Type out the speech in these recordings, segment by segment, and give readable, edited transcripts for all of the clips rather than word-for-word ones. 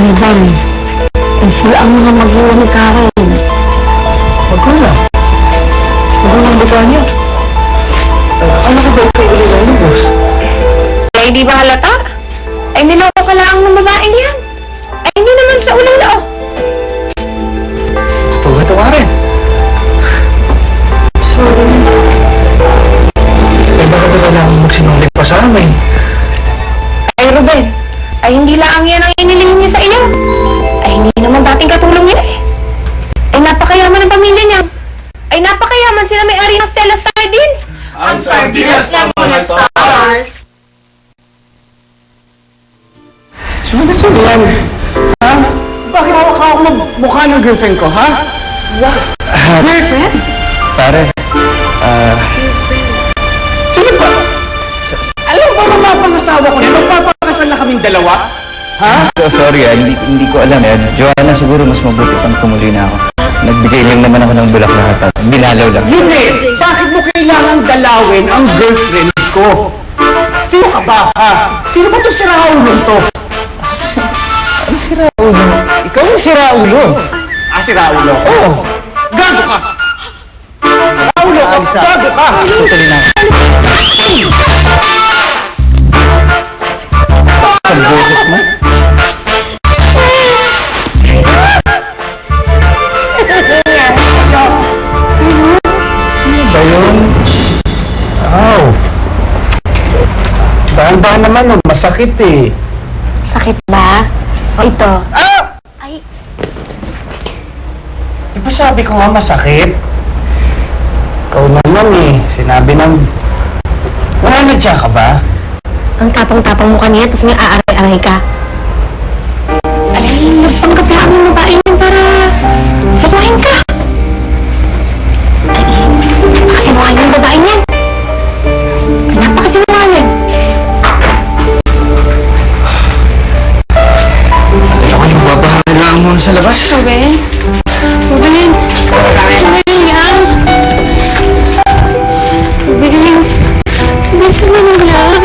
Ivan. Eh, sila ang mga magulang ni Karen. Magulang? Magulang ba niya? Ano ko ba kayo ulit ng boss? Ay, di ba halata? Ay, niloko ka lang ng babaeng yan. Ay, hindi naman siya ulalo. Totoo ito, Karen. Sorry. Eh, bakit ito lang magsinungaling pa sa amin? Ay, Ruben. Ay, hindi lang yan ang inilingin niya sa iyo. Ay, hindi naman dating katulong niya eh. Ay, napakayaman ng pamilya niya. Ay, napakayaman sila may-ari ng Stella Sardines. Ang sardinas ng mga stars! Sino ba sila yan? Ha? Bakit hawak-hawak mo mukha ng girlfriend ko, ha? Girlfriend? Pare, sino ba? Alam mo ba mapapangasawa ko na? Magpapakasal na kaming dalawa? Ha? So sorry hindi ko alam. Joanna, siguro mas mabuti pang tumuli na ako. Nagbigay lang naman ako ng bulaklak at dinalaw lang. Hindi! Bakit mo kailangang dalawin ang girlfriend ko? Sino ka ba, ha? Sino ba to si Raulo to? Ano si Raulo? Ikaw yung si Raulo. Ah, si Raulo? Oo! Gago ka! Raulo ka! Gago ka! Tutuloy na ako. Sa boses mo? Sino ba yun? Ow! Dahan-dahan naman, oh. Masakit eh. Sakit ba? Ito. Ah! Ay, Di ba sabi ko nga masakit? Ikaw naman eh. Sinabi ng... Nananadya ka ba? ang tapang-tapang mo kanina, tapos nga aaray-aray ka. Ay, nagpanggap lang ang babae niyan para babahin ka. Ay, napakasinungaling yung babae niyan. Napakasinungaling. Ako yung babahala lang muna sa labas. Ruben? Ruben? Ruben yan? Ruben? Bisa naman lang.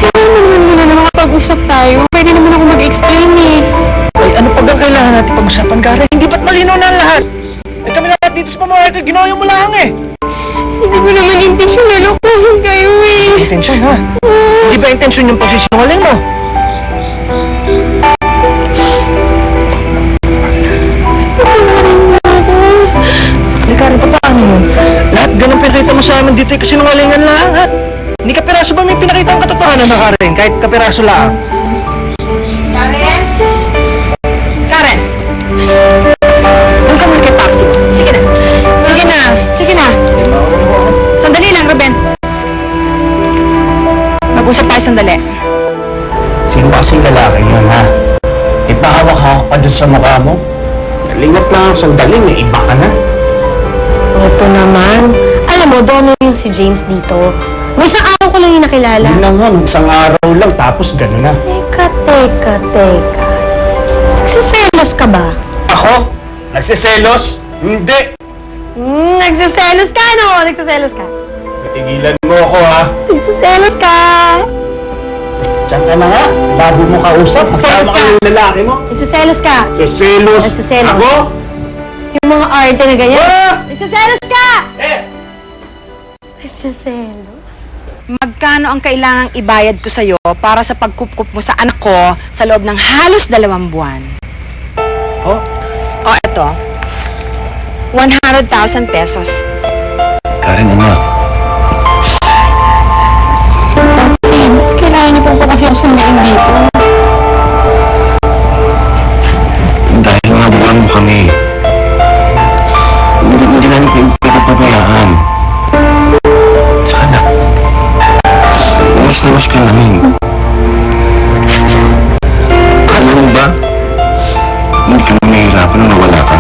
Kailangan na makapag-usap tayo. Pwede naman ako mag-explain eh. Ay, ano pag ang kailangan natin pag-usapan, Karen? Hindi ba't malinaw na ang lahat? Eh, kami lahat dito sa pamamahay ko, ginawa mo lang eh. Hindi ko naman intensyon na lokohin kayo eh. Intensyon, ha? Hindi ba intensyon yung pagsisinungaling mo? Ay, Karen, paano yun? Lahat ganun pinakita mo sa amin dito ay kasinungalingan lang, ha? Hindi ka piraso ba may pinakita ang katotohanan na, Karen? Kahit kapiraso lang. Karen? Karen! Doon ka muna kay Papsi. Sige na. Sige na. Sige na. Sandali lang, Ruben. Mag-usap tayo sandali. Sino kasing lalaki yun, ha? Ipahawak-hawak pa dyan sa mukha mo? Lingat lang ang sandali, may iba ka na. Ito naman. Alam mo, donor yung si James dito. May isang araw ko lang yung nakilala. Yun lang nga, isang araw lang, tapos gano'n na. Teka. Nagsiselos ka ba? Ako? Nagsiselos? Hindi! Nagsiselos ka, no? Nagsiselos ka. Tigilan mo ako, ha? Nagsiselos ka. Diyan ka na nga, bago mo kausap, Nagsiselos magsama ka. ka yung lalaki mo. Nagsiselos ka. Nagsiselos? Nagsiselos. Ako? Yung mga arte na ganyan. Ah! Nagsiselos ka! Eh! Nagsiselos? Magkano ang kailangang ibayad ko sa'yo para sa pagkup-kup mo sa anak ko sa loob ng halos 2 buwan? Oh? O, eto. 100,000 pesos. Karen, anak. Kailangan niyo po kasi yung sundain dito. Dahil nga buwan mo kami. Hindi namin kayo pinapabayaan. Tsaka anak, umas na mas ka namin. Kala mo ba? Hindi kami mahirapan nung nawala ka.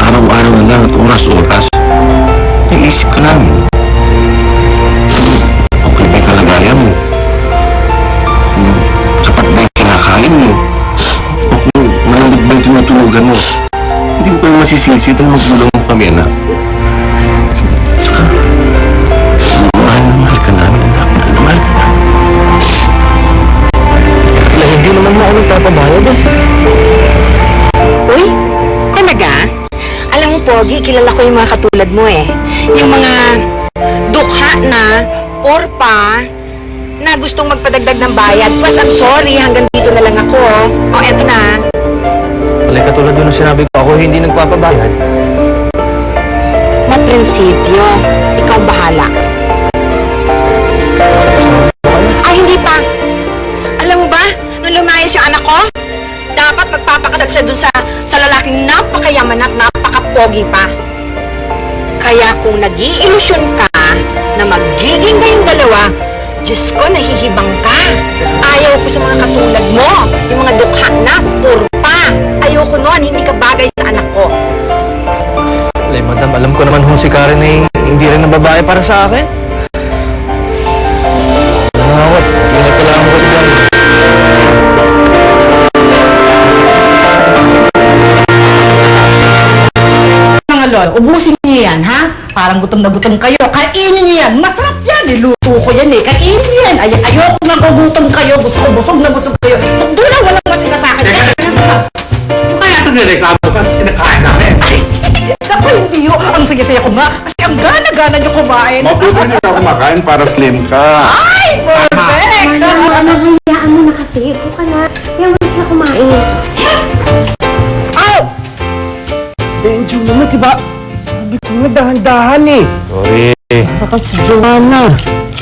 Araw-araw na lang at oras-oras. Naisip ka namin. Okay ba yung kalagayan mo? Sapat ba yung kinakain mo? O kung malamig ba yung tinutulugan mo? Hindi ko kayo masisisi dahil magulang mo kami, anak. Saka, mahal na mahal ka namin, anak. Mahal ka. Pogi, kilala ko yung mga katulad mo eh. Yung mga dukha na, orpa, na gustong magpadagdag ng bayad. Plus, I'm sorry, hanggang dito na lang ako. O, eto na. Alay, katulad doon ang sinabi ko, ako hindi nagpapabayad. Maprinsipyo, ikaw bahala. Ay, hindi pa. Alam mo ba, nung lumayas yung anak ko, dapat magpapakasal siya dun sa lalaking napakayaman at napakapogi pa. Kaya kung nag-iilusyon ka na magiging kayong dalawa, Diyos ko, nahihibang ka. Ayaw ko sa mga katulad mo, yung mga dukha na, purpa. Ayoko nun, hindi ka bagay sa anak ko. Alay, madam, alam ko naman si Karen ay hindi rin ang babae para sa akin. Nawat, ingat ka lang po dyan. Mga lol, ubusin niyo yan, ha? Parang gutom na gutom kayo. Kainin niyo yan. Masarap yan. Niluto ko yan eh. Kainin niyo yan. Ayoko nang gugutom kayo. Busog na busog kayo. Sugdo lang, walang matira sa akin. Kaya ito nireklamo ka at kinakain namin. Naku, hindi yun. Ang sige-sige ko nga. Kasi ang gana-gana niyo kumain. Mabuti na ako kumakain para slim ka. Ay, perfect! Hayaan mo na kasi. Ito ka na. Yan, walis na kumain. Ow! Benjo naman si Ba. Sabi ko na dahan-dahan eh. Sorry. Baka si Joanna.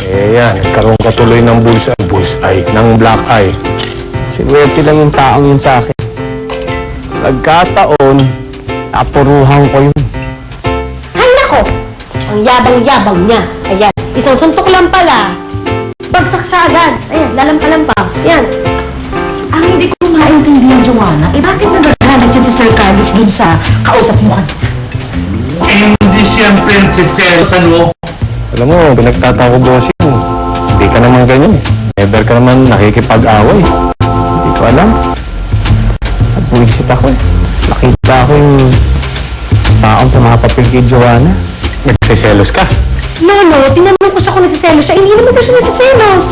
Eh yan, nagkaroon ka tuloy ng bullseye, ng black eye. Sinuwerte lang yung taong yun sa akin. Nagkataon, napuruhan ko yun. Ay, nako! Ang yabang-yabang niya. Ayan, isang suntok lang pala. Bagsak siya agad. Ayan, lalampa-lampa. Yan. Ang hindi ko maintindihan, Joanna, bakit nagagalit yan si Sir Carlos dun sa kausap mo kanina? Hindi siyempre nagsiselos ano. Alam mo, pinagtataka ko bossing. Hindi ka naman ganyan eh. Never ka naman nakikipag-away. Hindi ko alam. At buwisit ako eh. Nakita ko yung taong tumapapil kay Joanna. Nagsiselos ka. Lolo, tinanong ko siya kung nagsiselos siya. Hindi naman daw siya nagsiselos.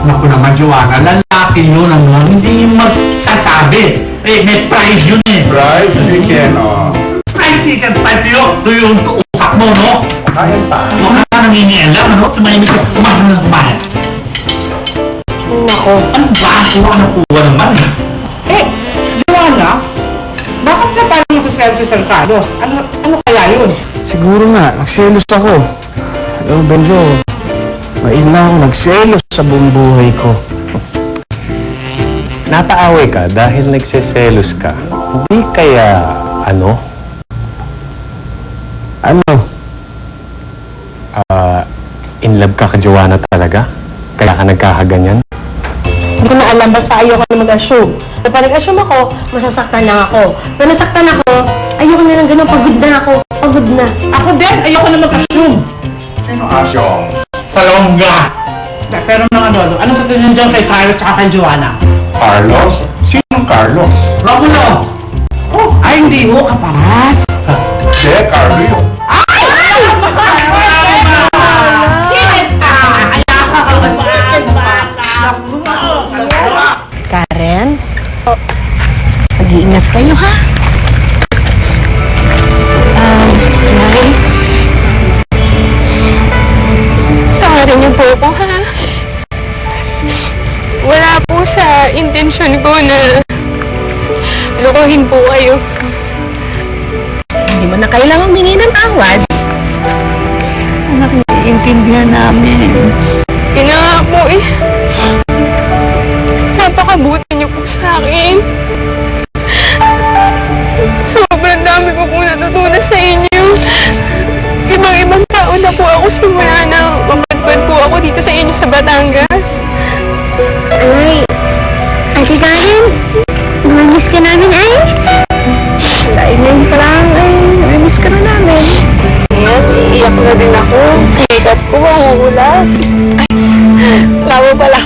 Naku naman, Joanna, lalaki yun ang hindi magsasabi. Eh, may pride yun eh. Right? Chicken, oh. Fried chicken, fried yung utak mo, no? Kain pa. Mukha ka nangingialam, ano? Tumahimik ka, kumain na kumain. Nako. Ano ba? Kuha naman. Eh, Joanna, bakit na parang masasaya si Sir Carlos? Ano kaya yun? Siguro nga, nagselos ako. Alam mo, Benjo, maina ako nagselos sa buong buhay ko. Napaaway ka dahil nagsiselos ka. Hindi kaya, ano? In love ka kay Joanna talaga? Kaya ka nagkakaganyan? Hindi ko na alam, basta ayoko na mag-assume. Kapag nag-assume ako, masasaktan lang ako. Pag nasaktan ako, ayoko na lang ganun, pagod na ako. Pagod na. Ako din, ayoko na mag-assume. Sino asyong? Salongga! Pero anong sa tingin dyan kay Carlos at kay Joanna? Carlos? Sinong Carlos? Romulo! Oh, ay hindi ho, kaparas. Hindi, Carlo yun. Karen? Mag-iingat kayo, ha? Nay? Tawarin niyo po ako, ha? Wala po sa intensyon ko na lokohin po kayo. Hindi mo na kailangang humingi ng tawad. Anak, naiintindihan namin. Yun na nga po eh. Napakabuti niyo po sa akin. Sobrang dami ko po natutunan sa inyo. Ibang-ibang tao na po ako simula nang mapadpad po ako dito sa inyo sa Batangas. Ay, Ate Karen, namamiss ka namin, ay. Dahil ngayon pa lang, ay, namamiss ka na namin. Ayan, iiyak na din ako. Makeup ko mahuhulas. Ay, labo pala.